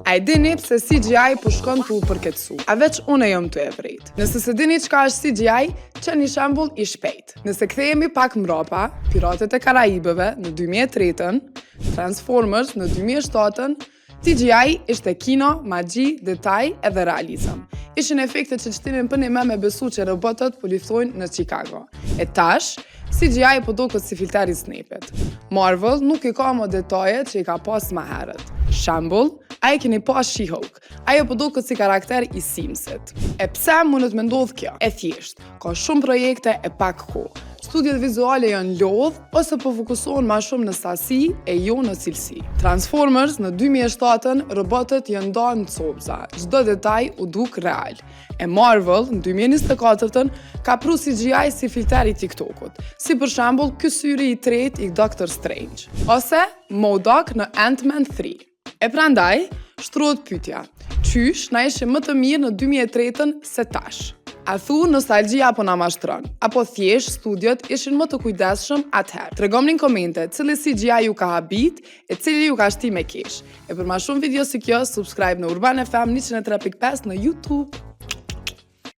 A e dini pse CGI po shkon të u përketsu? A veç unë jam të e vrejt. Nëse se dini çka është CGI, që një shembull i shpejt. Nëse kthehemi pak mbrapa, Piratet e Karajibëve në 2003-ën, Transformers në 2007-ën, CGI ishte kino, magji, detaj edhe realizëm. Ishin efekte që qëtimin për një me besu që robotët po liftojnë në Chicago. E tash, CGI po do këtë si filteri Snape-et. Marvel nuk i ka më detaje që i ka pas më herët. Shembull, a i keni pas She-Hulk. Ajo po do këtë si karakter i Simsit. E pse mundet me ndodh kjo? E thjesht, ka shumë projekte e pak kohë. Studiet vizuale janë lodh ose po fokusohen ma shumë në sasi e jo në cilësi. Transformers në 2007-ën, robotët janë ndarë në copza, çdo detaj u duk real. E Marvel në 2024-ën ka pru CGI si filteri TikTokut, si për shembull ky syri i tretë i Doctor Strange, ose MODOK në Ant-Man 3. E prandaj, shtrohet pyetja, qysh na ishim më të mirë në 2003-ën se tash? A thu nostalgjia apo na mashtron? Apo thjesht studiot ishin më të kujdesshëm atëherë? Tregomni në komente cili CGI ju ka habit e cili ju ka shti me kesh. E për ma shumë video si kjo, subscribe në Urban FM 103.5 në YouTube.